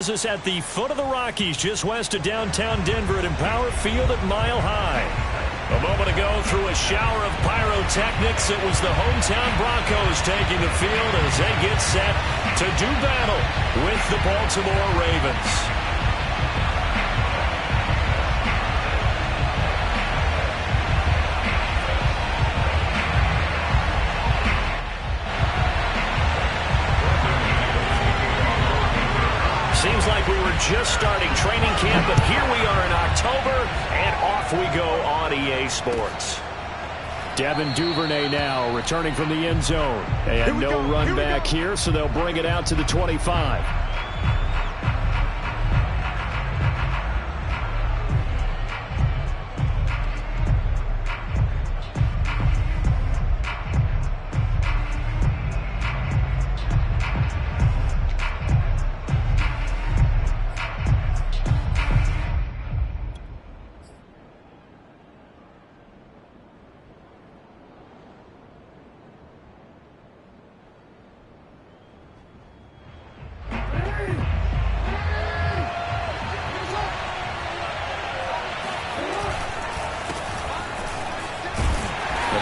Is at the foot of the Rockies, just west of downtown Denver at Empower Field at Mile High. A moment ago, through a shower of pyrotechnics, it was the hometown Broncos taking the field as they get set to do battle with the Baltimore Ravens. Seems like we were just starting training camp, but here we are in October, and off we go on EA Sports. Devin Duvernay now returning from the end zone. And no run back here, so they'll bring it out to the 25.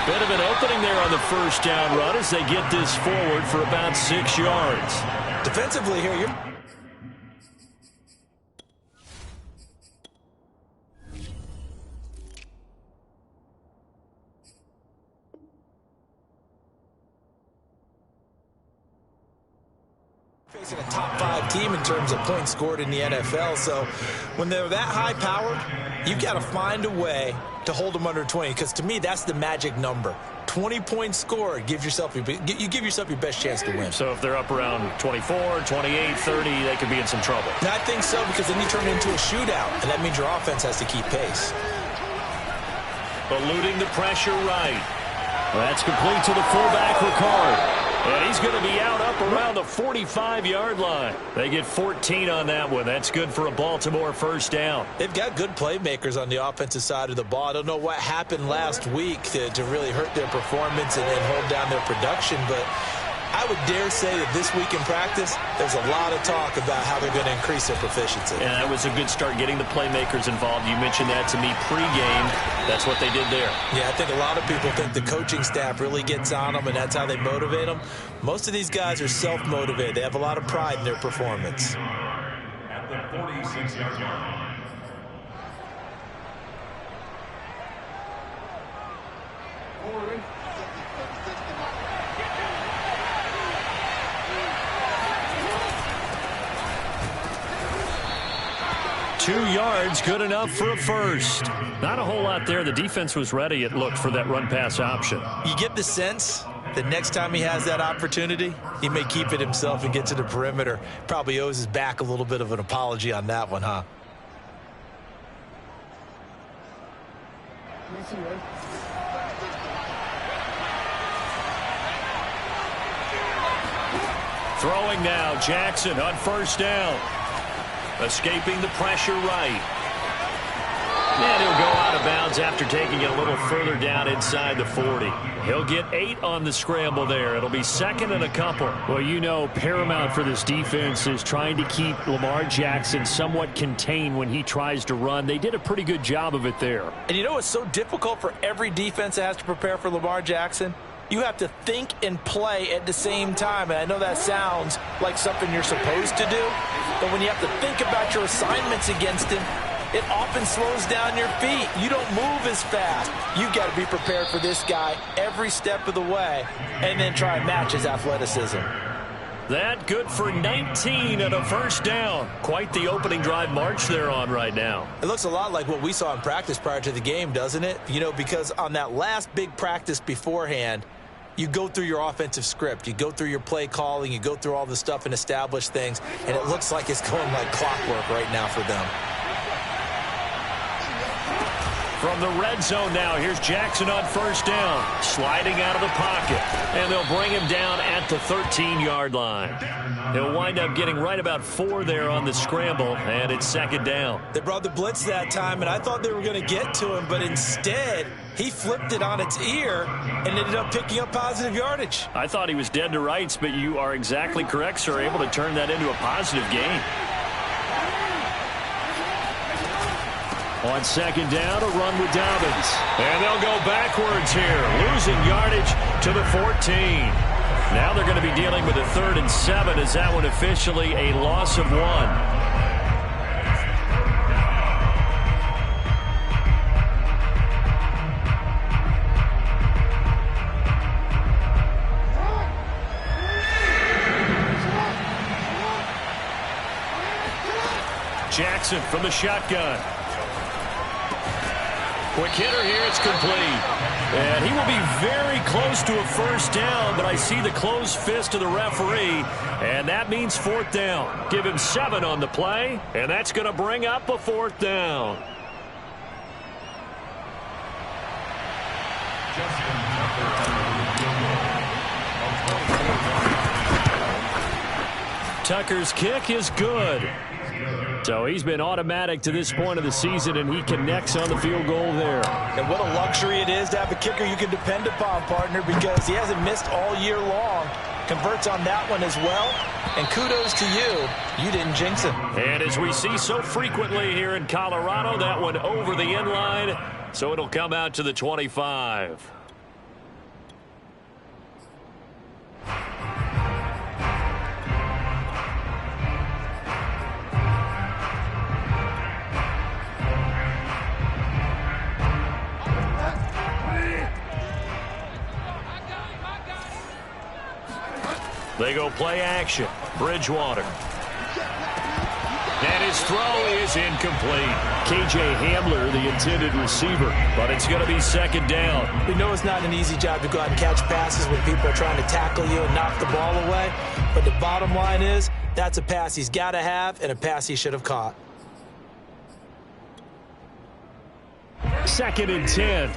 Bit of an opening there on the first down run as they get this forward for about 6 yards. Defensively here, you're facing a top 5 team in terms of points scored in the NFL. So when they're that high powered, you've got to find a way to hold them under 20, because to me that's the magic number. 20 points scored, you give yourself your best chance to win. So if they're up around 24, 28, 30, they could be in some trouble. And I think so, because then you turn it into a shootout, and that means your offense has to keep pace. Eluding the pressure right. That's complete to the fullback, Ricard. And he's going to be out up around the 45-yard line. They get 14 on that one. That's good for a Baltimore first down. They've got good playmakers on the offensive side of the ball. I don't know what happened last week to really hurt their performance and hold down their production, but I would dare say that this week in practice, there's a lot of talk about how they're going to increase their proficiency. And that was a good start, getting the playmakers involved. You mentioned that to me pregame. That's what they did there. Yeah, I think a lot of people think the coaching staff really gets on them, and that's how they motivate them. Most of these guys are self-motivated. They have a lot of pride in their performance. At the 46-yard line. 2 yards, good enough for a first. Not a whole lot there. The defense was ready, it looked, for that run-pass option. You get the sense that next time he has that opportunity, he may keep it himself and get to the perimeter. Probably owes his back a little bit of an apology on that one, huh? Throwing now, Jackson on first down. Escaping the pressure right. And he'll go out of bounds after taking it a little further down inside the 40. He'll get 8 on the scramble there. It'll be second and a couple. Well, you know, paramount for this defense is trying to keep Lamar Jackson somewhat contained when he tries to run. They did a pretty good job of it there. And you know what's so difficult for every defense that has to prepare for Lamar Jackson? You have to think and play at the same time. And I know that sounds like something you're supposed to do, but when you have to think about your assignments against him, it often slows down your feet. You don't move as fast. You've got to be prepared for this guy every step of the way and then try and match his athleticism. That good for 19 and a first down. Quite the opening drive march they're on right now. It looks a lot like what we saw in practice prior to the game, doesn't it? You know, because on that last big practice beforehand, you go through your offensive script. You go through your play calling. You go through all the stuff and establish things. And it looks like it's going like clockwork right now for them. From the red zone now, here's Jackson on first down. Sliding out of the pocket. And they'll bring him down at the 13-yard line. He'll wind up getting right about 4 there on the scramble, and it's second down. They brought the blitz that time, and I thought they were going to get to him, but instead he flipped it on its ear and ended up picking up positive yardage. I thought he was dead to rights, but you are exactly correct, sir. Able to turn that into a positive gain. On second down, a run with Dobbins. And they'll go backwards here, losing yardage to the 14. Now they're going to be dealing with a 3rd and 7 as that one officially a loss of 1. Jackson from the shotgun. Quick hitter here, it's complete. And he will be very close to a first down, but I see the closed fist of the referee, and that means 4th down. Give him 7 on the play, and that's going to bring up a 4th down. Tucker's kick is good. So he's been automatic to this point of the season, and he connects on the field goal there. And what a luxury it is to have a kicker you can depend upon, partner, because he hasn't missed all year long. Converts on that one as well. And kudos to you. You didn't jinx him. And as we see so frequently here in Colorado, that one over the end line. So it'll come out to the 25. They go play action. Bridgewater. And his throw is incomplete. K.J. Hamler, the intended receiver, but it's going to be 2nd down. We know it's not an easy job to go out and catch passes when people are trying to tackle you and knock the ball away. But the bottom line is, that's a pass he's got to have and a pass he should have caught. 2nd and 10.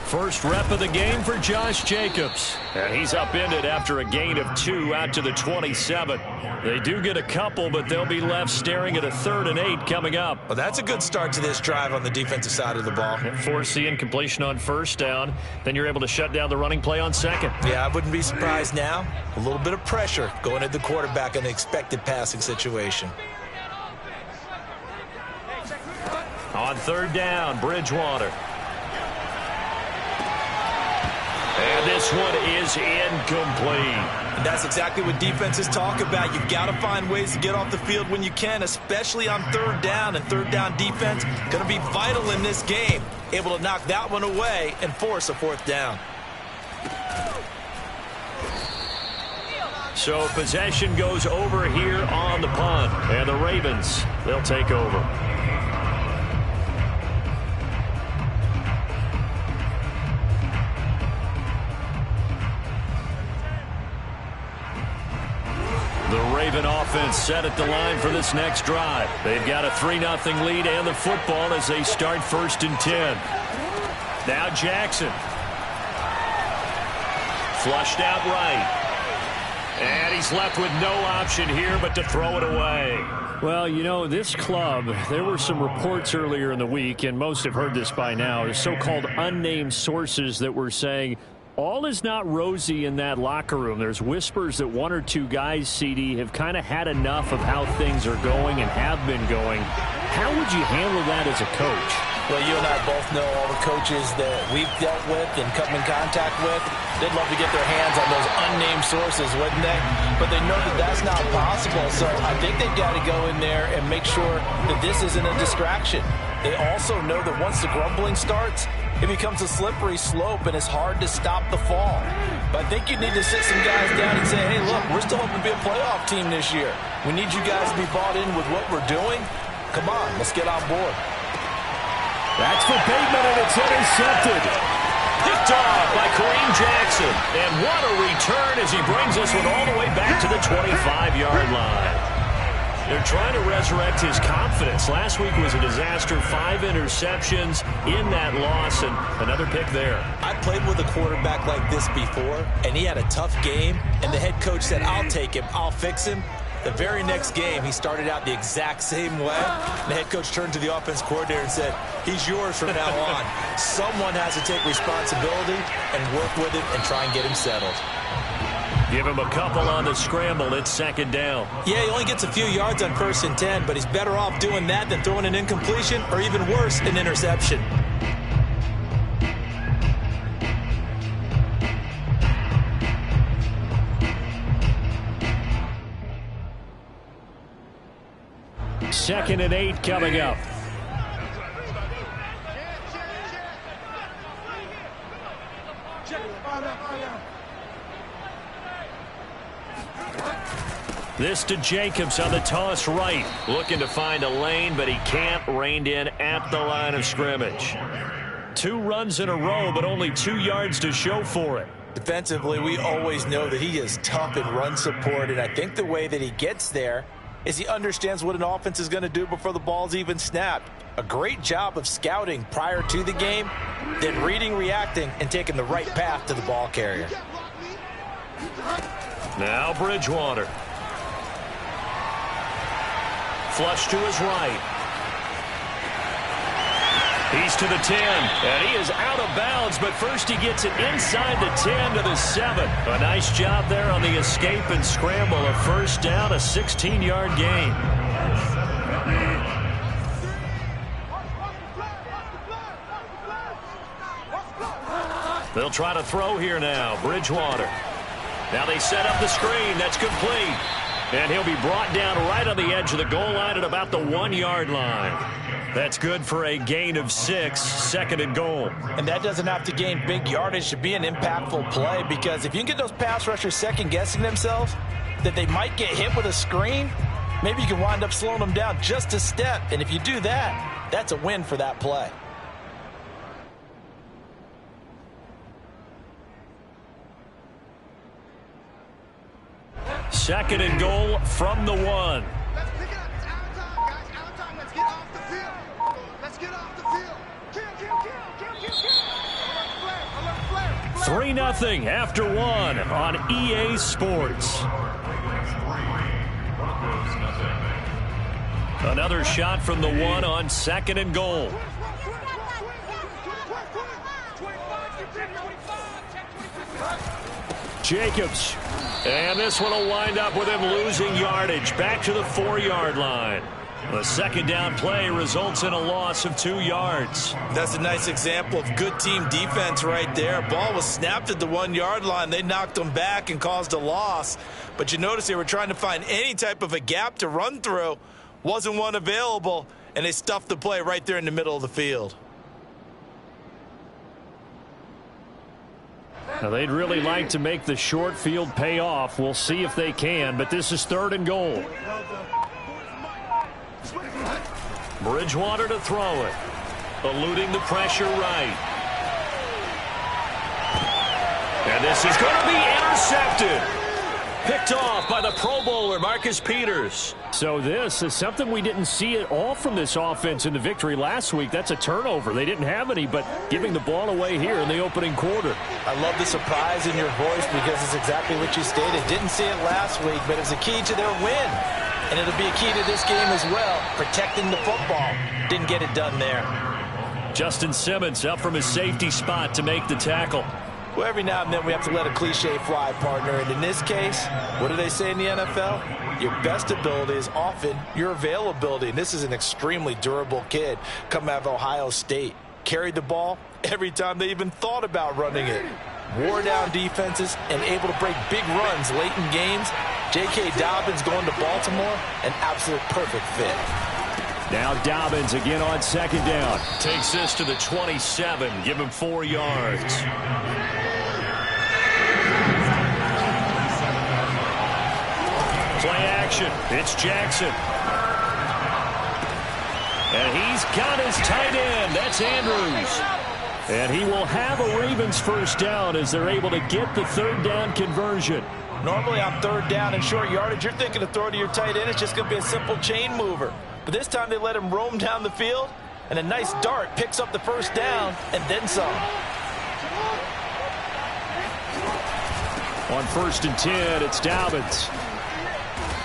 First rep of the game for Josh Jacobs. And he's upended after a gain of 2 out to the 27. They do get a couple, but they'll be left staring at a 3rd and 8 coming up. Well, that's a good start to this drive on the defensive side of the ball. Force the incompletion on 1st down. Then you're able to shut down the running play on 2nd. Yeah, I wouldn't be surprised now. A little bit of pressure going at the quarterback in the expected passing situation. On 3rd down, Bridgewater. And this one is incomplete. And that's exactly what defenses talk about. You've got to find ways to get off the field when you can, especially on 3rd down. And 3rd down defense going to be vital in this game. Able to knock that one away and force a 4th down. So possession goes over here on the punt. And the Ravens, they'll take over. The Raven offense set at the line for this next drive. They've got a 3-0 lead and the football as they start 1st and 10. Now Jackson. Flushed out right. And he's left with no option here but to throw it away. Well, you know, this club, there were some reports earlier in the week, and most have heard this by now, the so-called unnamed sources that were saying all is not rosy in that locker room. There's whispers that 1 or 2 guys, CD, have kind of had enough of how things are going and have been going. How would you handle that as a coach? Well, you and I both know all the coaches that we've dealt with and come in contact with. They'd love to get their hands on those unnamed sources, wouldn't they? But they know that that's not possible. So I think they've got to go in there and make sure that this isn't a distraction. They also know that once the grumbling starts, it becomes a slippery slope, and it's hard to stop the fall. But I think you need to sit some guys down and say, hey, look, we're still hoping to be a playoff team this year. We need you guys to be bought in with what we're doing. Come on, let's get on board. That's for Bateman, and it's intercepted. Picked off by Kareem Jackson. And what a return as he brings this one all the way back to the 25-yard line. They're trying to resurrect his confidence. Last week was a disaster. 5 interceptions in that loss, and another pick there. I played with a quarterback like this before, and he had a tough game, and the head coach said, I'll take him, I'll fix him. The very next game, he started out the exact same way. The head coach turned to the offense coordinator and said, he's yours from now on. Someone has to take responsibility and work with him and try and get him settled. Give him a couple on the scramble. It's second down. Yeah, he only gets a few yards on 1st and 10, but he's better off doing that than throwing an incompletion or even worse, an interception. Second and 8 coming up. This to Jacobs on the toss right. Looking to find a lane, but he can't. Reined in at the line of scrimmage. 2 runs in a row, but only 2 yards to show for it. Defensively, we always know that he is tough in run support, and I think the way that he gets there is he understands what an offense is going to do before the ball's even snapped. A great job of scouting prior to the game, then reading, reacting, and taking the right path to the ball carrier. Now Bridgewater. Flush to his right. He's to the 10, and he is out of bounds, but first he gets it inside the 10 to the 7. A nice job there on the escape and scramble. A first down, a 16-yard gain. They'll try to throw here now. Bridgewater. Now they set up the screen. That's complete. And he'll be brought down right on the edge of the goal line at about the 1-yard line. That's good for a gain of 6, second and goal. And that doesn't have to gain big yardage to be an impactful play, because if you can get those pass rushers second-guessing themselves that they might get hit with a screen, maybe you can wind up slowing them down just a step. And if you do that, that's a win for that play. Second and goal from the 1. Let's pick it up. It's our time, guys. Our time. Let's get off the field. Let's get off the field. Kill. Alert flare. 3-0 after 1 on EA Sports. Another shot from the 1 on second and goal. Jacobs. And this one will wind up with him losing yardage. Back to the 4-yard line. The second down play results in a loss of 2 yards. That's a nice example of good team defense right there. Ball was snapped at the 1-yard line. They knocked them back and caused a loss. But you notice they were trying to find any type of a gap to run through. Wasn't one available, and they stuffed the play right there in the middle of the field. Now, they'd really like to make the short field pay off. We'll see if they can, but this is third and goal. Bridgewater to throw it. Eluding the pressure right. And this is going to be intercepted. Picked off by the Pro Bowler, Marcus Peters. So this is something we didn't see at all from this offense in the victory last week. That's a turnover. They didn't have any, but giving the ball away here in the opening quarter. I love the surprise in your voice, because it's exactly what you stated. Didn't see it last week, but it's a key to their win. And it'll be a key to this game as well, protecting the football. Didn't get it done there. Justin Simmons up from his safety spot to make the tackle. Well, every now and then we have to let a cliche fly, partner. And in this case, what do they say in the NFL? Your best ability is often your availability. And this is an extremely durable kid coming out of Ohio State. Carried the ball every time they even thought about running it. Wore down defenses and able to break big runs late in games. J.K. Dobbins going to Baltimore, an absolute perfect fit. Now Dobbins again on second down. Takes this to the 27. Give him 4 yards. Play action. It's Jackson. And he's got his tight end. That's Andrews. And he will have a Ravens first down as they're able to get the third down conversion. Normally on third down and short yardage, you're thinking to throw to your tight end. It's just going to be a simple chain mover. But this time they let him roam down the field, and a nice dart picks up the first down and then some. On 1st and 10, it's Dobbins.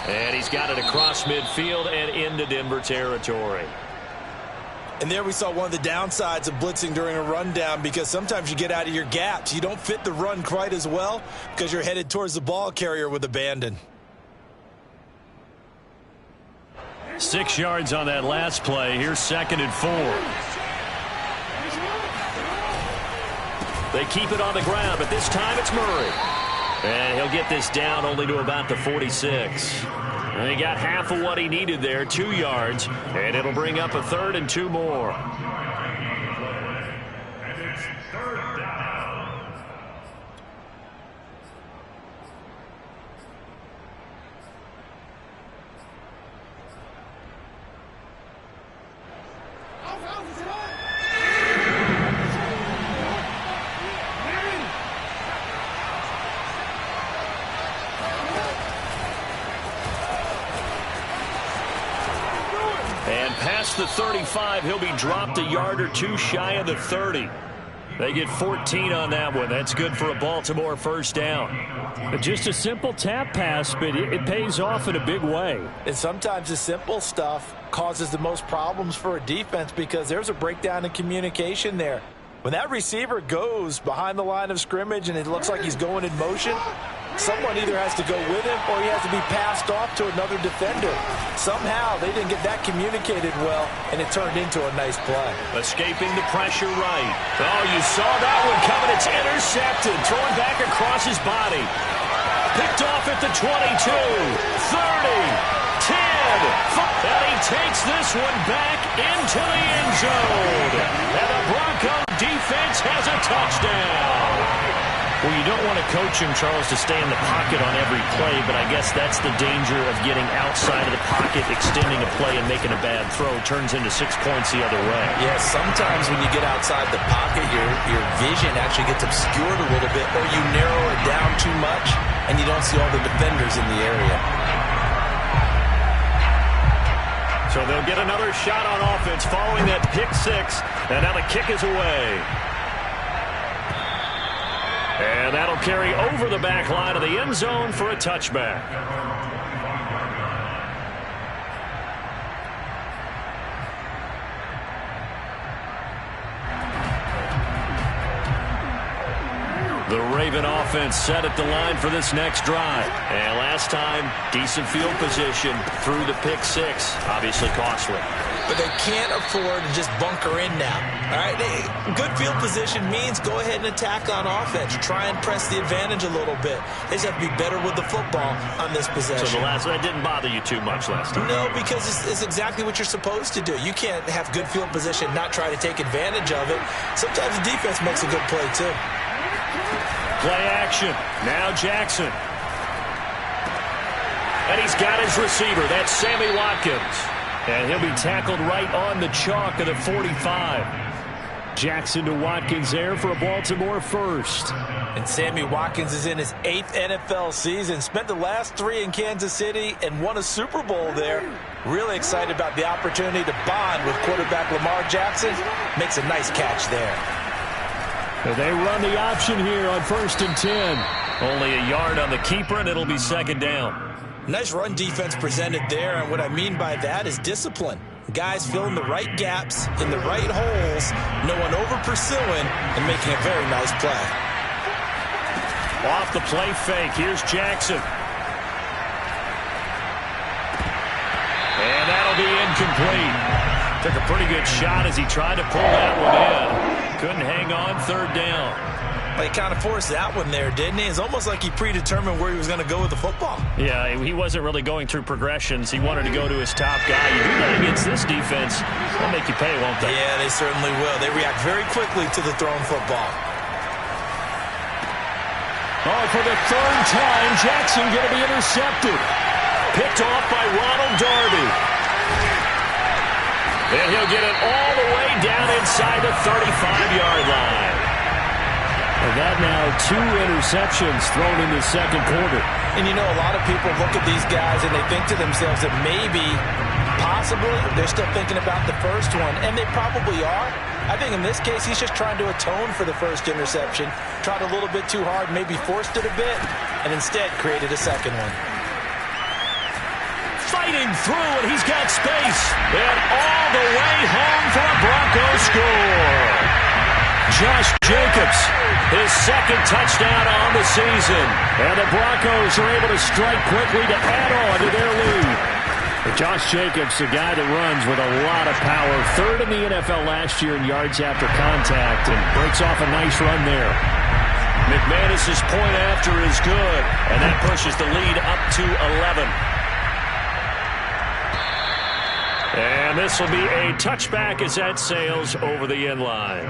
And he's got it across midfield and into Denver territory. And there we saw one of the downsides of blitzing during a rundown, because sometimes you get out of your gaps. You don't fit the run quite as well because you're headed towards the ball carrier with abandon. 6 yards on that last play. Here's 2nd and 4. They keep it on the ground, but this time it's Murray. And he'll get this down only to about the 46. And he got half of what he needed there, 2 yards, and it'll bring up a 3rd and 2 more. And it's 3rd down. And past the 35, he'll be dropped a yard or 2 shy of the 30. They get 14 on that one. That's good for a Baltimore 1st down. Just a simple tap pass, but it pays off in a big way. And sometimes the simple stuff causes the most problems for a defense, because there's a breakdown in communication there. When that receiver goes behind the line of scrimmage and it looks like he's going in motion, someone either has to go with him or he has to be passed off to another defender. Somehow they didn't get that communicated well, and it turned into a nice play. Escaping the pressure right. Oh, you saw that one coming. It's intercepted. Thrown back across his body. Picked off at the 22, 30, 10. And he takes this one back into the end zone. And the Bronco defense has a touchdown. Well, you don't want to coach him, Charles, to stay in the pocket on every play, but I guess that's the danger of getting outside of the pocket, extending a play, and making a bad throw. Turns into 6 points the other way. Yeah, sometimes when you get outside the pocket, your vision actually gets obscured a little bit, or you narrow it down too much, and you don't see all the defenders in the area. So they'll get another shot on offense following that pick 6, and now the kick is away. And that'll carry over the back line of the end zone for a touchback. The Raven offense set at the line for this next drive. And last time, decent field position through the pick 6. Obviously costly. But they can't afford to just bunker in now. All right, good field position means go ahead and attack on offense. Try and press the advantage a little bit. They just have to be better with the football on this possession. So that didn't bother you too much last time? No, because it's exactly what you're supposed to do. You can't have good field position, not try to take advantage of it. Sometimes the defense makes a good play, too. Play action. Now Jackson. And he's got his receiver. That's Sammy Watkins. And he'll be tackled right on the chalk of the 45. Jackson to Watkins there for a Baltimore 1st. And Sammy Watkins is in his 8th NFL season. Spent the last 3 in Kansas City and won a Super Bowl there. Really excited about the opportunity to bond with quarterback Lamar Jackson. Makes a nice catch there. They run the option here on 1st and 10. Only a yard on the keeper, and it'll be 2nd down. Nice run defense presented there, and what I mean by that is discipline. Guys filling the right gaps in the right holes, no one over-pursuing, and making a very nice play. Off the play fake, here's Jackson. And that'll be incomplete. Took a pretty good shot as he tried to pull that one in. Couldn't hang on, 3rd down. But he kind of forced that one there, didn't he? It's almost like he predetermined where he was going to go with the football. Yeah, he wasn't really going through progressions. He wanted to go to his top guy. You do that against this defense, they'll make you pay, won't they? Yeah, they certainly will. They react very quickly to the thrown football. Oh, for the 3rd time, Jackson going to be intercepted. Picked off by Ronald Darby. And he'll get it all the way down inside the 35-yard line. And that now 2 interceptions thrown in the 2nd quarter. And you know, a lot of people look at these guys and they think to themselves that maybe, possibly, they're still thinking about the first one. And they probably are. I think in this case, he's just trying to atone for the first interception. Tried a little bit too hard, maybe forced it a bit, and instead created a second one. fighting through, and he's got space. And all the way home for a Broncos score. Josh Jacobs, his second touchdown on the season. And the Broncos are able to strike quickly to add on to their lead. Josh Jacobs, a guy that runs with a lot of power. Third in the NFL last year in yards after contact, and breaks off a nice run there. McManus's point after is good, and that pushes the lead up to 11. And this will be a touchback as that sails over the end line.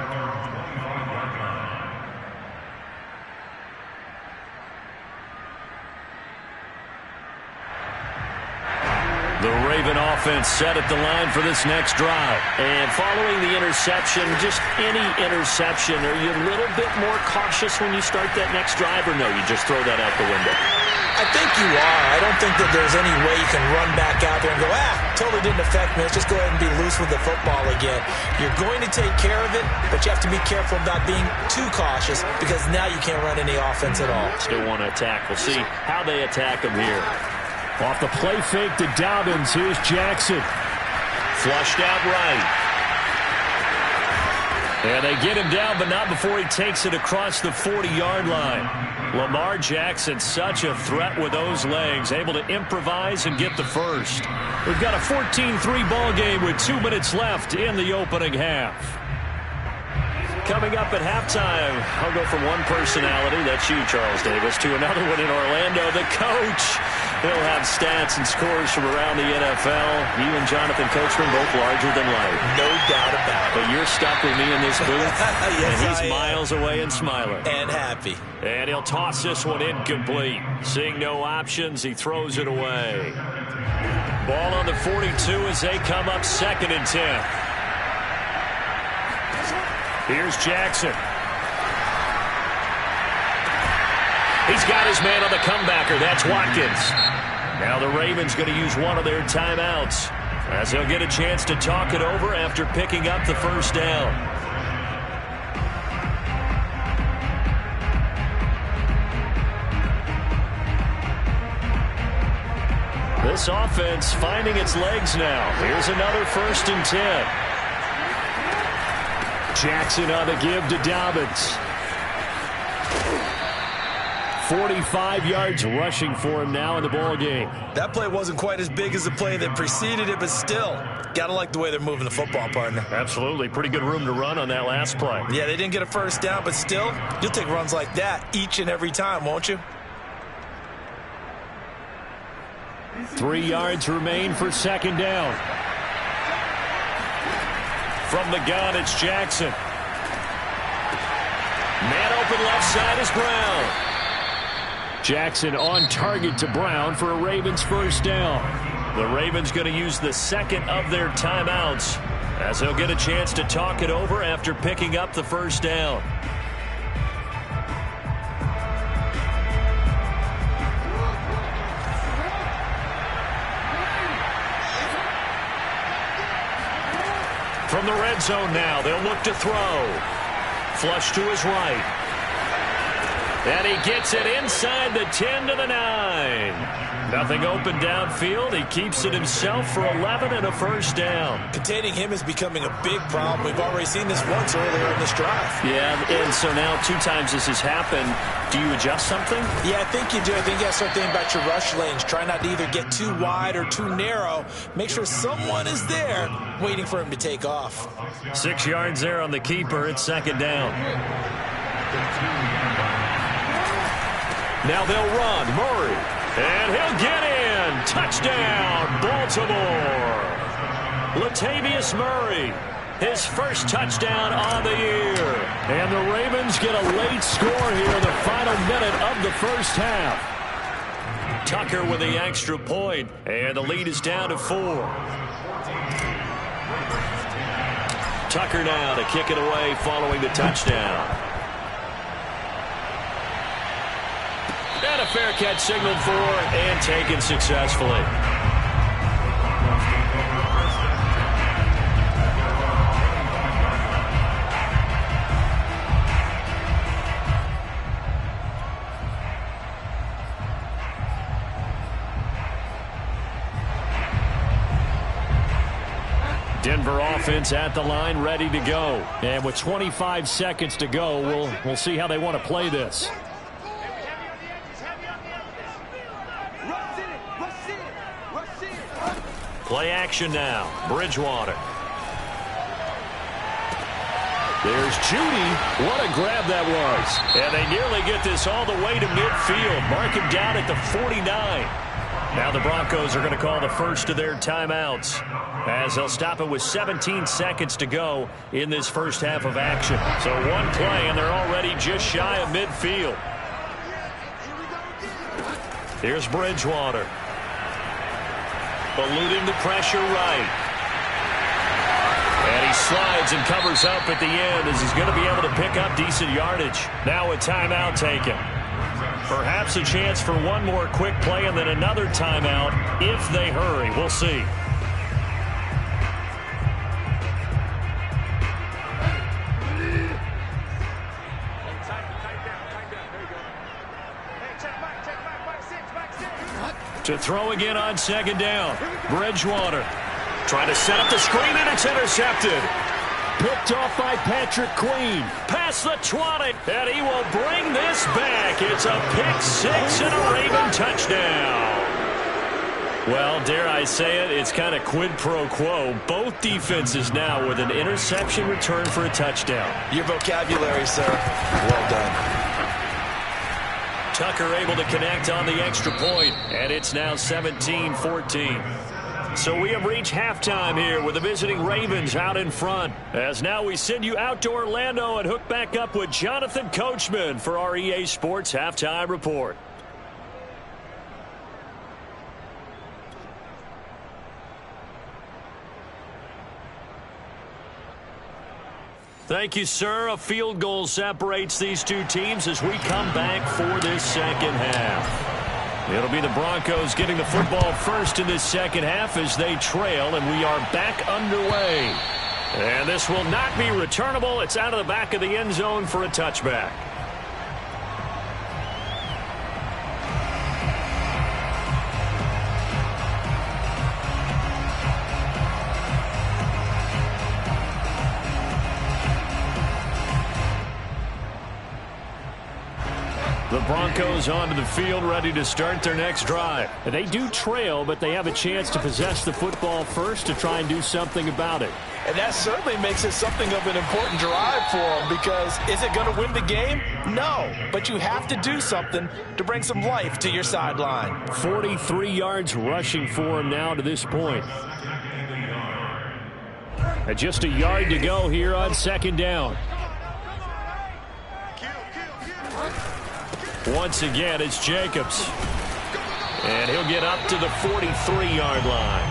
The Raven offense set at the line for this next drive. And following the interception, just any interception, are you a little bit more cautious when you start that next drive, or no, you just throw that out the window? I think you are. I don't think that there's any way you can run back out there and go, totally didn't affect me. Let's just go ahead and be loose with the football again. You're going to take care of it, but you have to be careful about being too cautious because now you can't run any offense at all. Still want to attack. We'll see how they attack them here. Off the play fake to Dobbins, here's Jackson. Flushed out right. And they get him down, but not before he takes it across the 40-yard line. Lamar Jackson, such a threat with those legs, able to improvise and get the first. We've got a 14-3 ball game with 2 minutes left in the opening half. Coming up at halftime, I'll go from one personality, that's you, Charles Davis, to another one in Orlando, the coach. He'll have stats and scores from around the NFL. You and Jonathan Coachman both larger than life. No doubt about it. But you're stuck with me in this booth, yes, and he's miles away and smiling. And happy. And he'll toss this one incomplete. Seeing no options, he throws it away. Ball on the 42 as they come up 2nd and 10. Here's Jackson. He's got his man on the comebacker. That's Watkins. Now the Ravens going to use one of their timeouts as they'll get a chance to talk it over after picking up the first down. This offense finding its legs now. Here's another 1st and 10. Jackson on the give to Dobbins. 45 yards rushing for him now in the ball game. That play wasn't quite as big as the play that preceded it, but still, gotta like the way they're moving the football, partner. Absolutely. Pretty good room to run on that last play. Yeah, they didn't get a first down, but still, you'll take runs like that each and every time, won't you? 3 yards remain for 2nd down. From the gun, it's Jackson. Man open left side is Brown. Jackson on target to Brown for a Ravens first down. The Ravens going to use the 2nd of their timeouts as they'll get a chance to talk it over after picking up the first down. From the red zone now, they'll look to throw. Flush to his right. And he gets it inside the 10 to the 9. Nothing open downfield. He keeps it himself for 11 and a first down. Containing him is becoming a big problem. We've already seen this once earlier in this drive. Yeah, and so now 2 times this has happened. Do you adjust something? Yeah, I think you do. I think you got to start thinking about your rush lanes. Try not to either get too wide or too narrow. Make sure someone is there waiting for him to take off. 6 yards there on the keeper. It's 2nd down. Now they'll run. Murray. And he'll get in. Touchdown, Baltimore. Latavius Murray. His first touchdown on the year. And the Ravens get a late score here in the final minute of the first half. Tucker with the extra point. And the lead is down to 4. Tucker now to kick it away following the touchdown. And a fair catch signaled for and taken successfully. Denver offense at the line, ready to go. And with 25 seconds to go, we'll see how they want to play this. Play action now. Bridgewater. There's Judy. What a grab that was. And they nearly get this all the way to midfield. Mark him down at the 49. Now the Broncos are going to call the first of their timeouts, as they'll stop it with 17 seconds to go in this first half of action. So one play, and they're already just shy of midfield. Here's Bridgewater. Eluding the pressure right. And he slides and covers up at the end, as he's going to be able to pick up decent yardage. Now a timeout taken. Perhaps a chance for one more quick play and then another timeout if they hurry. We'll see. To throw again on second down. Bridgewater trying to set up the screen, and it's intercepted. Picked off by Patrick Queen. Past the 20, and he will bring this back. It's a pick six and a Raven touchdown. Well, dare I say it, it's kind of quid pro quo. Both defenses now with an interception return for a touchdown. Your vocabulary, sir. Well done. Tucker able to connect on the extra point, and it's now 17-14. So we have reached halftime here with the visiting Ravens out in front. As now we send you out to Orlando and hook back up with Jonathan Coachman for our EA Sports Halftime Report. Thank you, sir. A field goal separates these two teams as we come back for this second half. It'll be the Broncos getting the football first in this second half as they trail, and we are back underway. And this will not be returnable. It's out of the back of the end zone for a touchback. The Broncos onto the field, ready to start their next drive. They do trail, but they have a chance to possess the football first to try and do something about it. And that certainly makes it something of an important drive for them, because is it going to win the game? No, but you have to do something to bring some life to your sideline. 43 yards rushing for him now to this point. And just a yard to go here on second down. Once again, it's Jacobs. And he'll get up to the 43-yard line.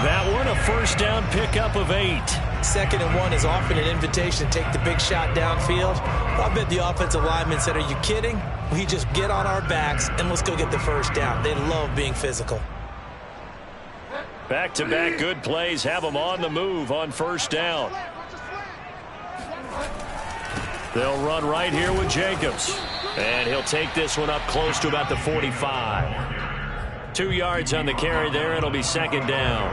That one, a first down pickup of 8. 2nd and 1 is often an invitation to take the big shot downfield. I bet the offensive linemen said, are you kidding? We just get on our backs and let's go get the first down. They love being physical. Back-to-back good plays have them on the move on first down. They'll run right here with Jacobs. And he'll take this one up close to about the 45. 2 yards on the carry there. It'll be second down.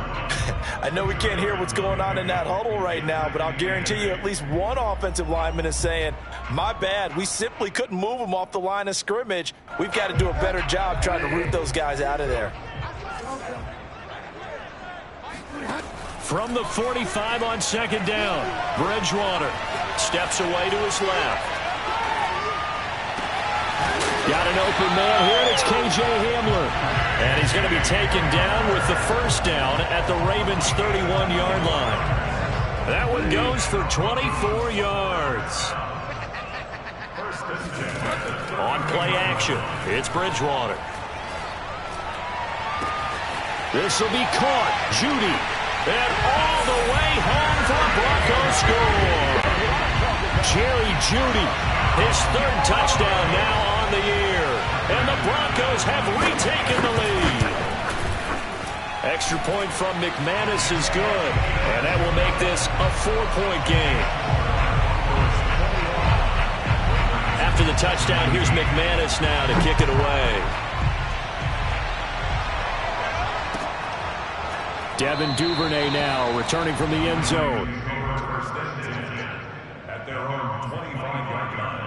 I know we can't hear what's going on in that huddle right now, but I'll guarantee you at least one offensive lineman is saying, my bad, we simply couldn't move them off the line of scrimmage. We've got to do a better job trying to root those guys out of there. From the 45 on second down, Bridgewater steps away to his left. Got an open man here, and it's K.J. Hamler. And he's going to be taken down with the first down at the Ravens' 31-yard line. That one goes for 24 yards. On play action, it's Bridgewater. This will be caught. Judy. And all the way home for a Broncos score. Jerry Judy, his 3rd touchdown now on the year. And the Broncos have retaken the lead. Extra point from McManus is good. And that will make this a 4-point game. After the touchdown, here's McManus now to kick it away. Devin Duvernay now returning from the end zone. First and 10 at their own 25-yard line.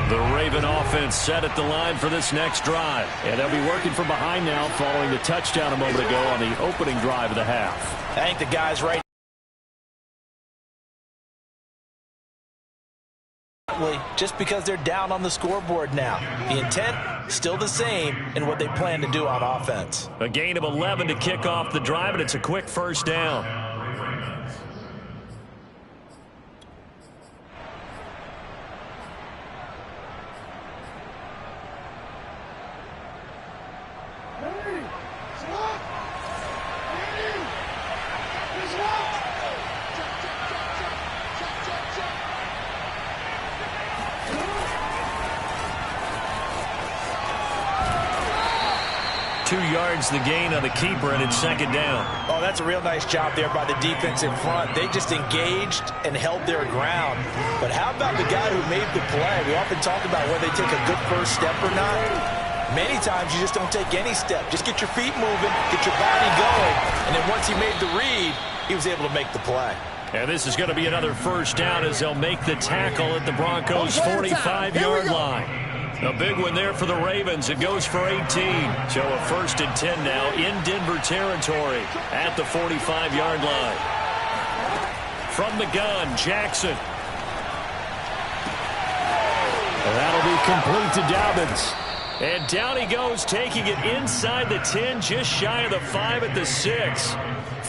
The Raven offense set at the line for this next drive. And they'll be working from behind now following the touchdown a moment ago on the opening drive of the half. I think the guys right just because they're down on the scoreboard now. The intent still the same in what they plan to do on offense. A gain of 11 to kick off the drive, and it's a quick first down. The gain on the keeper, and it's second down. Oh, that's a real nice job there by the defense in front. They just engaged and held their ground. But how about the guy who made the play? We often talk about whether they take a good first step or not. Many times you just don't take any step. Just get your feet moving, get your body going, and then once he made the read, he was able to make the play. And this is going to be another first down as they'll make the tackle at the Broncos' 45-yard line. A big one there for the Ravens. It goes for 18. So a first and 10 now in Denver territory at the 45-yard line. From the gun, Jackson. That'll be complete to Dobbins. And down he goes, taking it inside the 10, just shy of the 5 at the 6.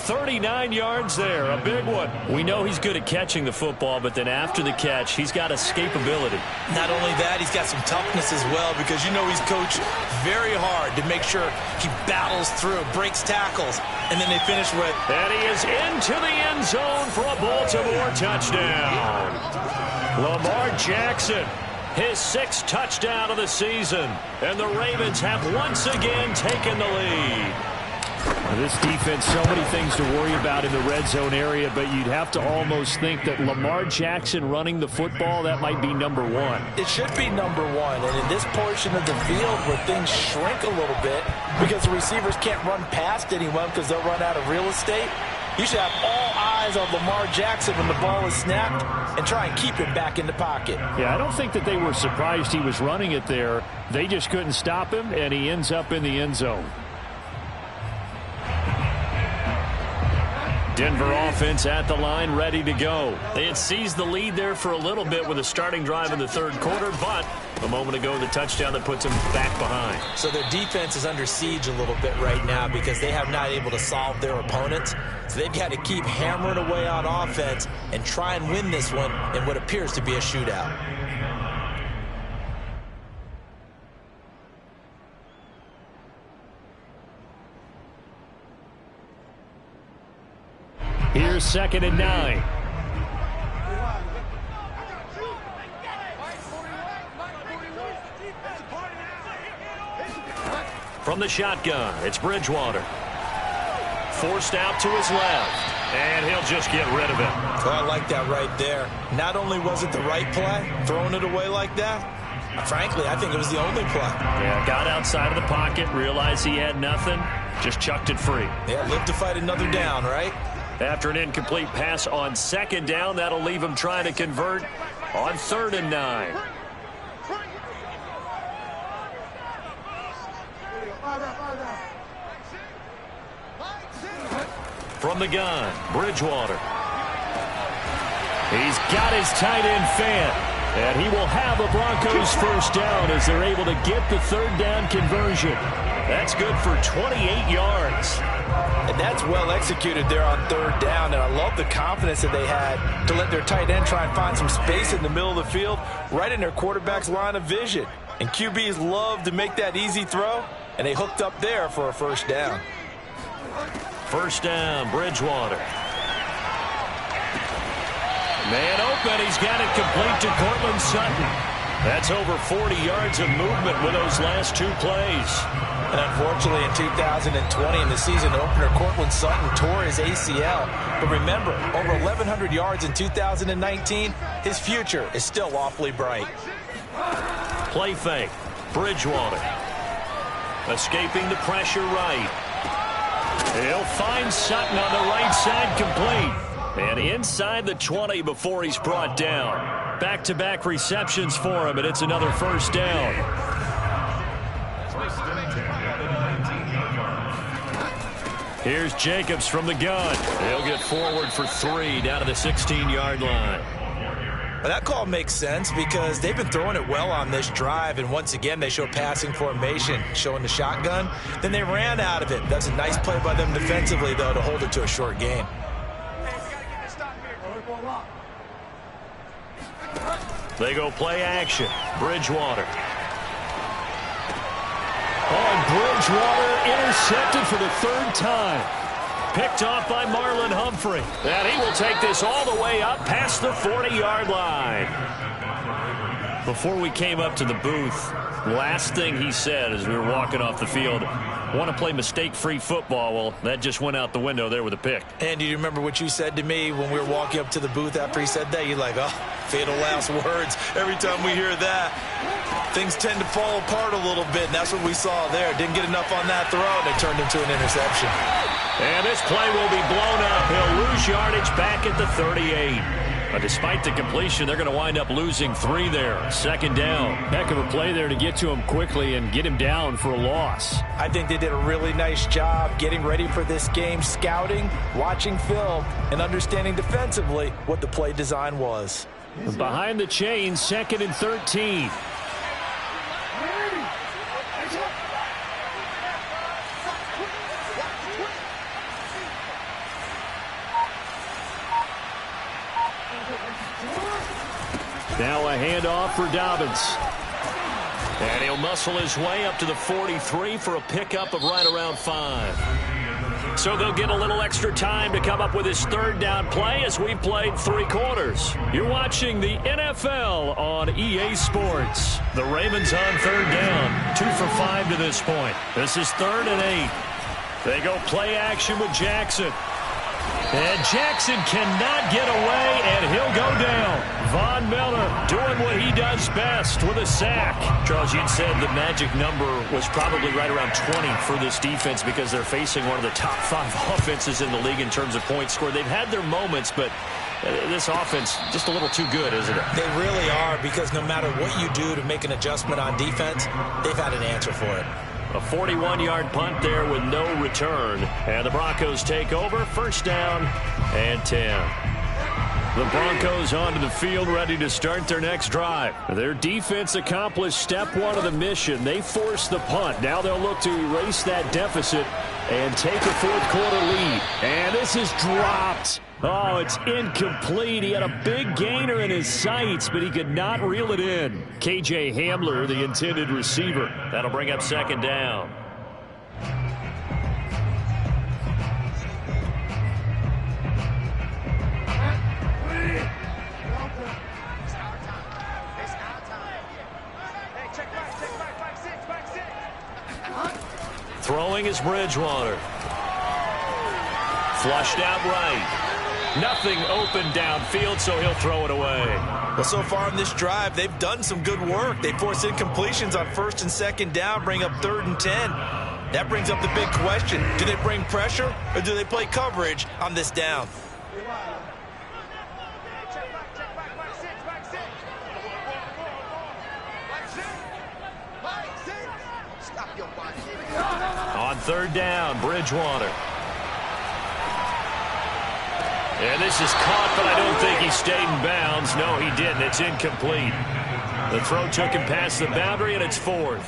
39 yards there, a big one. We know he's good at catching the football, but then after the catch, he's got escapability. Not only that, he's got some toughness as well, because you know he's coached very hard to make sure he battles through, breaks tackles, and then they finish with... And he is into the end zone for a Baltimore touchdown. Lamar Jackson, his 6th touchdown of the season, and the Ravens have once again taken the lead. This defense, so many things to worry about in the red zone area, but you'd have to almost think that Lamar Jackson running the football, that might be number one. It should be number one, and in this portion of the field where things shrink a little bit because the receivers can't run past anyone because they'll run out of real estate, you should have all eyes on Lamar Jackson when the ball is snapped and try and keep him back in the pocket. Yeah, I don't think that they were surprised he was running it there. They just couldn't stop him, and he ends up in the end zone. Denver offense at the line, ready to go. They had seized the lead there for a little bit with a starting drive in the third quarter, but a moment ago, the touchdown that puts them back behind. So their defense is under siege a little bit right now because they have not able to solve their opponents. So they've got to keep hammering away on offense and try and win this one in what appears to be a shootout. Here's 2nd and 9. From the shotgun, it's Bridgewater. Forced out to his left, and he'll just get rid of it. Well, I like that right there. Not only was it the right play, throwing it away like that, frankly, I think it was the only play. Yeah, got outside of the pocket, realized he had nothing, just chucked it free. Yeah, live to fight another down, right? After an incomplete pass on 2nd down, that'll leave him trying to convert on 3rd and 9. From the gun, Bridgewater. He's got his tight end fan, and he will have a Broncos first down as they're able to get the 3rd down conversion. That's good for 28 yards. And that's well executed there on 3rd down, and I love the confidence that they had to let their tight end try and find some space in the middle of the field, right in their quarterback's line of vision. And QBs love to make that easy throw, and they hooked up there for a first down. First down, Bridgewater. Man open, he's got it complete to Cortland Sutton. That's over 40 yards of movement with those last 2 plays. And unfortunately, in 2020, in the season opener, Cortland Sutton tore his ACL. But remember, over 1,100 yards in 2019, his future is still awfully bright. Play fake. Bridgewater. Escaping the pressure right. He'll find Sutton on the right side, complete. And inside the 20 before he's brought down. Back-to-back receptions for him, and it's another first down. Here's Jacobs from the gun. He'll get forward for 3 down to the 16-yard line. Well, that call makes sense because they've been throwing it well on this drive, and once again they show passing formation, showing the shotgun. Then they ran out of it. That's a nice play by them defensively, though, to hold it to a short gain. They go play action. Bridgewater. And Bridgewater intercepted for the 3rd time. Picked off by Marlon Humphrey. And he will take this all the way up past the 40-yard line. Before we came up to the booth, last thing he said as we were walking off the field, want to play mistake-free football. Well, that just went out the window there with a pick. And do you remember what you said to me when we were walking up to the booth after he said that? You're like, oh, fatal last words. Every time we hear that, things tend to fall apart a little bit, and that's what we saw there. Didn't get enough on that throw, and it turned into an interception. And this play will be blown up. He'll lose yardage back at the 38. But despite the completion, they're going to wind up losing 3 there. 2nd down. Heck of a play there to get to him quickly and get him down for a loss. I think they did a really nice job getting ready for this game, scouting, watching film, and understanding defensively what the play design was. Behind the chains, 2nd and 13. Now a handoff for Dobbins. And he'll muscle his way up to the 43 for a pickup of right around 5. So they'll get a little extra time to come up with his 3rd down play as we've played 3 quarters. You're watching the NFL on EA Sports. The Ravens on 3rd down. 2 for 5 to this point. This is 3rd and 8. They go play action with Jackson. And Jackson cannot get away, and he'll go down. Von Miller doing what he does best with a sack. Charles, you'd said the magic number was probably right around 20 for this defense because they're facing one of the top 5 offenses in the league in terms of points scored. They've had their moments, but this offense just a little too good, isn't it? They really are, because no matter what you do to make an adjustment on defense, they've had an answer for it. A 41-yard punt there with no return. And the Broncos take over. 1st down and 10. The Broncos onto the field ready to start their next drive. Their defense accomplished step 1 of the mission. They forced the punt. Now they'll look to erase that deficit and take a 4th quarter lead. And this is dropped. Oh, it's incomplete. He had a big gainer in his sights, but he could not reel it in. KJ Hamler, the intended receiver. That'll bring up 2nd down. Throwing is Bridgewater. Flushed out right. Nothing open downfield, so he'll throw it away. Well, so far in this drive, they've done some good work. They force incompletions on 1st and 2nd down, bring up 3rd and 10. That brings up the big question. Do they bring pressure, or do they play coverage on this down? On 3rd down, Bridgewater. And this is caught, but I don't think he stayed in bounds. No, he didn't. It's incomplete. The throw took him past the boundary, and it's 4th.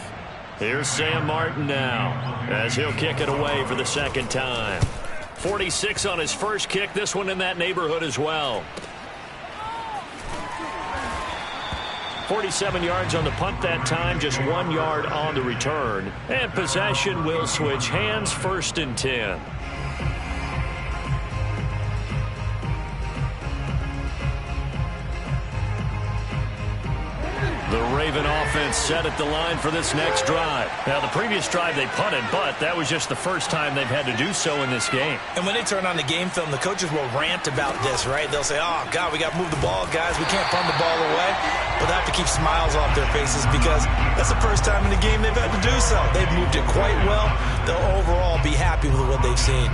Here's Sam Martin now as he'll kick it away for the 2nd time. 46 on his first kick. This one in that neighborhood as well. 47 yards on the punt that time, just 1 yard on the return. And possession will switch hands. 1st and 10. The Raven offense set at the line for this next drive. Now, the previous drive they punted, but that was just the first time they've had to do so in this game. And when they turn on the game film, the coaches will rant about this, right? They'll say, oh, God, we got to move the ball, guys. We can't punt the ball away. But they have to keep smiles off their faces because that's the first time in the game they've had to do so. They've moved it quite well. They'll overall be happy with what they've seen.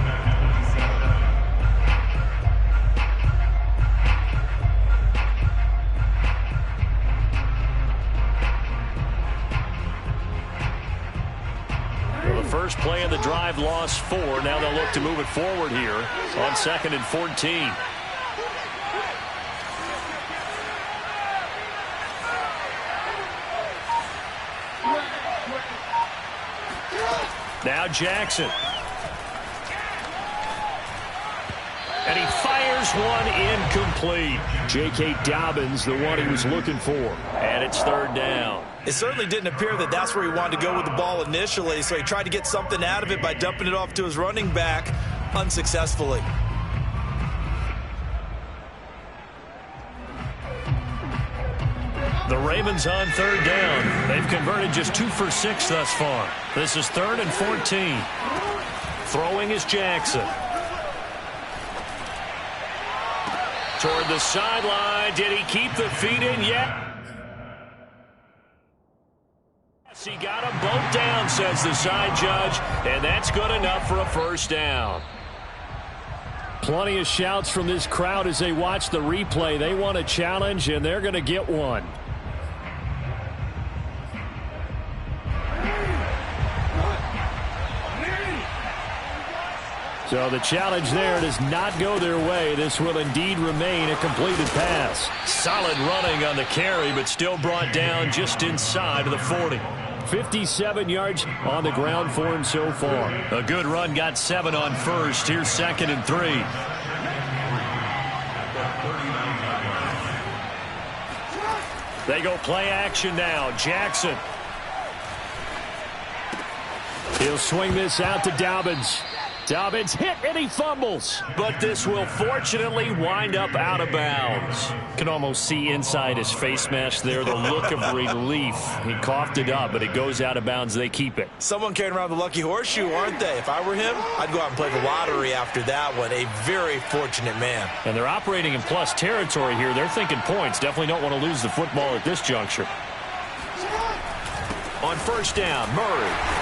First play of the drive, lost 4. Now they'll look to move it forward here on 2nd and 14. Now Jackson. And he fires one incomplete. J.K. Dobbins, the one he was looking for. And it's 3rd down. It certainly didn't appear that that's where he wanted to go with the ball initially, so he tried to get something out of it by dumping it off to his running back unsuccessfully. The Ravens on 3rd down. They've converted just 2 for 6 thus far. This is 3rd and 14. Throwing is Jackson. Toward the sideline. Did he keep the feet in yet? Yes, he got them both down, says the side judge, and that's good enough for a 1st down. Plenty of shouts from this crowd as they watch the replay. They want a challenge, and they're going to get one. So the challenge there does not go their way. This will indeed remain a completed pass. Solid running on the carry, but still brought down just inside of the 40. 57 yards on the ground for him so far. A good run, got 7 on 1st. Here's 2nd and 3. They go play action now. Jackson. He'll swing this out to Dobbins. Dobbins hit and he fumbles. But this will fortunately wind up out of bounds. Can almost see inside his face mask there the look of relief. He coughed it up, but it goes out of bounds. They keep it. Someone carrying around the lucky horseshoe, aren't they? If I were him, I'd go out and play the lottery after that one. A very fortunate man. And they're operating in plus territory here. They're thinking points. Definitely don't want to lose the football at this juncture. On 1st down, Murray.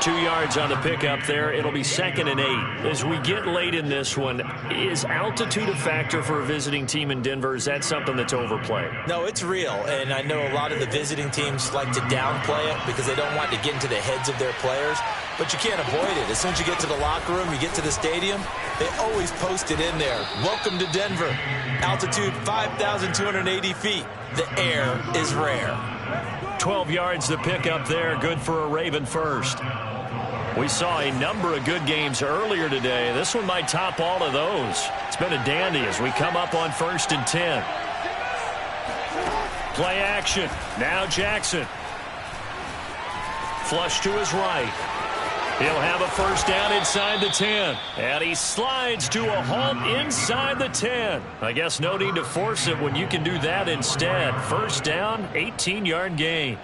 2 yards on the pickup there. It'll be 2nd and 8. As we get late in this one, is altitude a factor for a visiting team in Denver? Is that something that's overplayed? No, it's real, and I know a lot of the visiting teams like to downplay it because they don't want to get into the heads of their players, but you can't avoid it. As soon as you get to the locker room, you get to the stadium, they always post it in there. Welcome to Denver. Altitude 5,280 feet. The air is rare. 12 yards the pickup there. Good for a Raven 1st. We saw a number of good games earlier today. This one might top all of those. It's been a dandy as we come up on 1st and 10. Play action. Now Jackson. Flush to his right. He'll have a 1st down inside the 10. And he slides to a halt inside the 10. I guess no need to force it when you can do that instead. 1st down, 18-yard gain.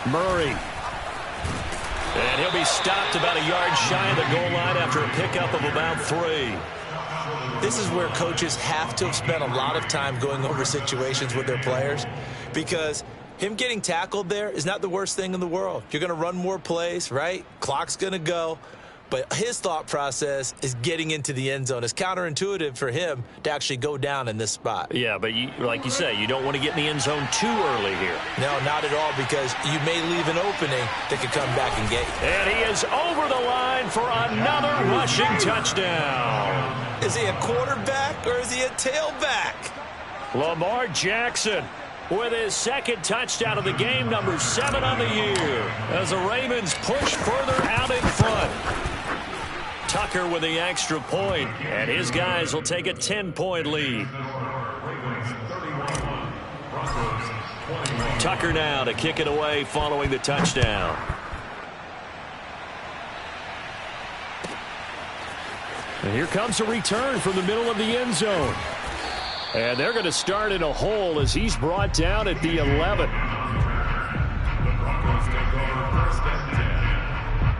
Murray. And he'll be stopped about a yard shy of the goal line after a pickup of about 3. This is where coaches have to have spent a lot of time going over situations with their players because him getting tackled there is not the worst thing in the world. You're going to run more plays, right? Clock's going to go. But his thought process is getting into the end zone. It's counterintuitive for him to actually go down in this spot. Yeah, but like you say, you don't want to get in the end zone too early here. No, not at all, because you may leave an opening that could come back and get you. And he is over the line for another rushing touchdown. Is he a quarterback or is he a tailback? Lamar Jackson with his 2nd touchdown of the game, number 7 on the year, as the Ravens push further out in front. Tucker with the extra point, and his guys will take a 10-point lead. Tucker now to kick it away following the touchdown. And here comes a return from the middle of the end zone. And they're going to start in a hole as he's brought down at the 11. The Broncos take over first and 10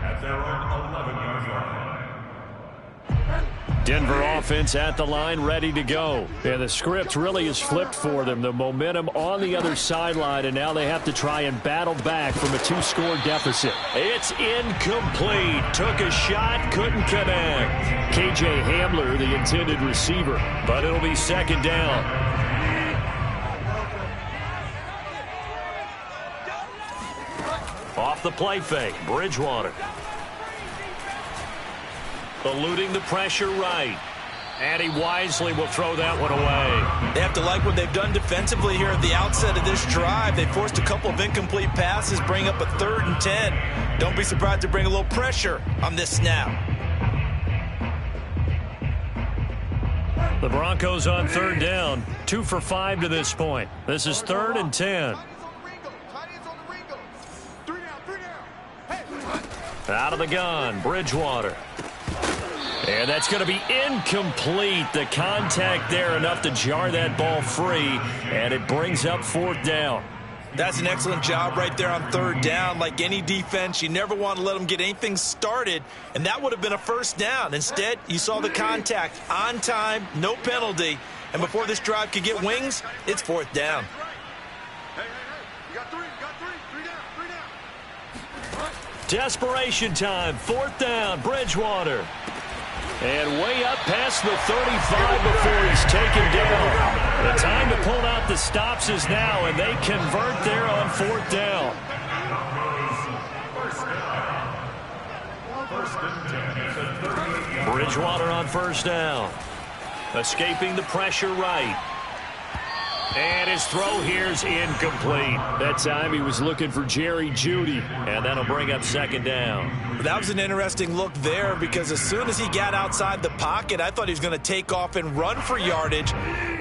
at their own 11-yard line. Denver offense at the line, ready to go. And the script really is flipped for them. The momentum on the other sideline, and now they have to try and battle back from a 2-score deficit. It's incomplete. Took a shot, couldn't connect. K.J. Hamler, the intended receiver. But it'll be second down. Off the play fake, Bridgewater. Eluding the pressure right. And he wisely will throw that one away. They have to like what they've done defensively here at the outset of this drive. They forced a couple of incomplete passes, bring up a 3rd and 10. Don't be surprised to bring a little pressure on this snap. The Broncos on 3rd down. 2 for 5 to this point. This is 3rd and 10. Out of the gun, Bridgewater. And that's going to be incomplete. The contact there enough to jar that ball free, and it brings up 4th down. That's an excellent job right there on 3rd down. Like any defense, you never want to let them get anything started, and that would have been a 1st down. Instead, you saw the contact on time, no penalty, and before this drive could get wings, it's 4th down. You got three down. Desperation time, 4th down, Bridgewater. And way up past the 35 before he's taken down. The time to pull out the stops is now, and they convert there on 4th down. Bridgewater on 1st down. Escaping the pressure right. And his throw here's incomplete. That time he was looking for Jerry Jeudy, and that'll bring up 2nd down. That was an interesting look there because as soon as he got outside the pocket, I thought he was going to take off and run for yardage.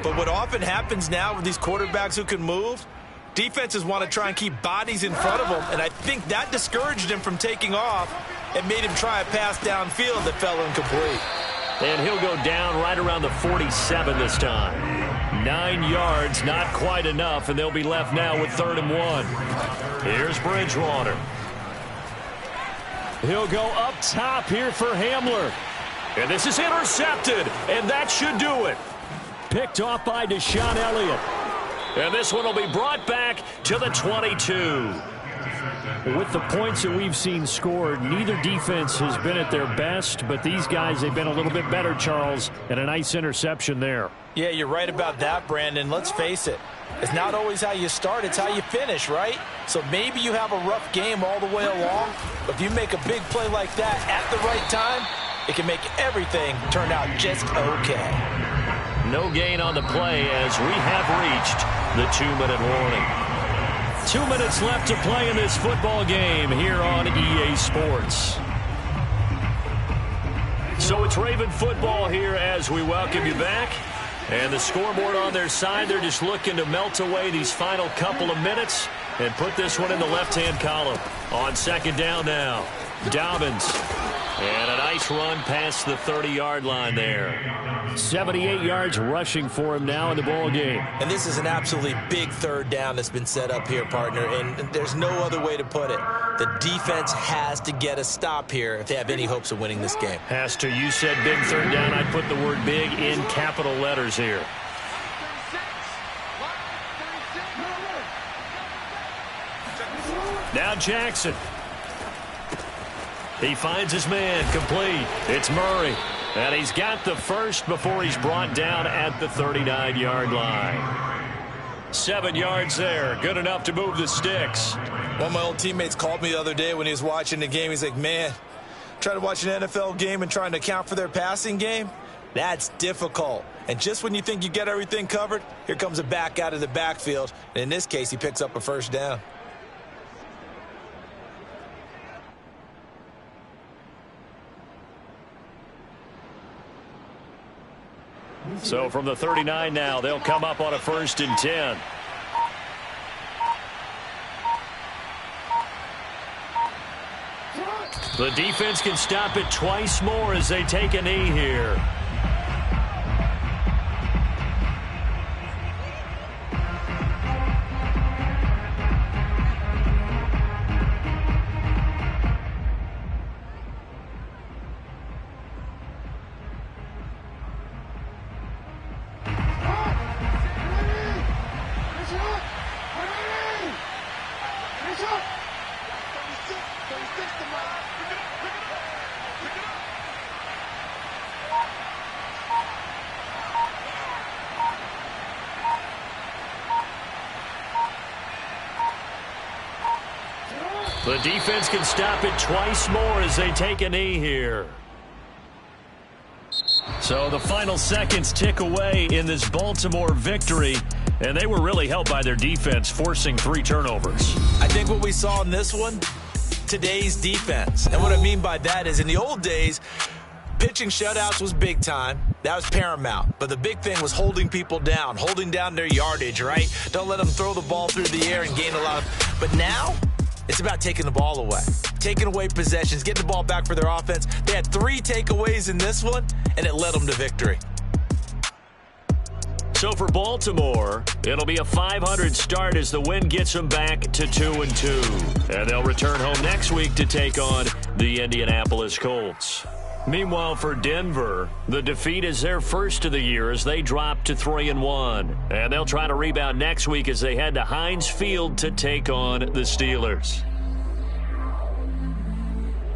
But what often happens now with these quarterbacks who can move, defenses want to try and keep bodies in front of them, and I think that discouraged him from taking off and made him try a pass downfield that fell incomplete. And he'll go down right around the 47 this time. 9 yards, not quite enough, and they'll be left now with 3rd and 1. Here's Bridgewater. He'll go up top here for Hamler. And this is intercepted, and that should do it. Picked off by Deshaun Elliott. And this one will be brought back to the 22. With the points that we've seen scored, neither defense has been at their best, but these guys, they've been a little bit better, Charles, and a nice interception there. Yeah, you're right about that, Brandon. Let's face it. It's not always how you start, it's how you finish, right? So maybe you have a rough game all the way along, but if you make a big play like that at the right time, it can make everything turn out just okay. No gain on the play as we have reached the 2-minute warning. 2 minutes left to play in this football game here on EA Sports. So it's Raven football here as we welcome you back. And the scoreboard on their side, they're just looking to melt away these final couple of minutes and put this one in the left-hand column. On 2nd down now, Dobbins. And a nice run past the 30-yard line there. 78 yards rushing for him now in the ball game. And this is an absolutely big 3rd down that's been set up here, partner, and there's no other way to put it. The defense has to get a stop here if they have any hopes of winning this game. Has to. You said big 3rd down. I'd put the word big in capital letters here. Now Jackson. He finds his man, complete. It's Murray. And he's got the first before he's brought down at the 39-yard line. 7 yards there. Good enough to move the sticks. One of my old teammates called me the other day when he was watching the game. He's like, man, trying to watch an NFL game and trying to account for their passing game, that's difficult. And just when you think you get everything covered, here comes a back out of the backfield. And in this case, he picks up a 1st down. So from the 39 now, they'll come up on a 1st and 10. The defense can stop it twice more as they take a knee here. The defense can stop it twice more as they take a knee here. So the final seconds tick away in this Baltimore victory, and they were really helped by their defense, forcing 3 turnovers. I think what we saw in this one, today's defense. And what I mean by that is in the old days, pitching shutouts was big time. That was paramount. But the big thing was holding people down, holding down their yardage, right? Don't let them throw the ball through the air and gain a lot of... But now, it's about taking the ball away, taking away possessions, getting the ball back for their offense. They had 3 takeaways in this one, and it led them to victory. So for Baltimore, it'll be a .500 start as the win gets them back to 2-2. And they'll return home next week to take on the Indianapolis Colts. Meanwhile, for Denver, the defeat is their first of the year as they drop to 3-1. And they'll try to rebound next week as they head to Heinz Field to take on the Steelers.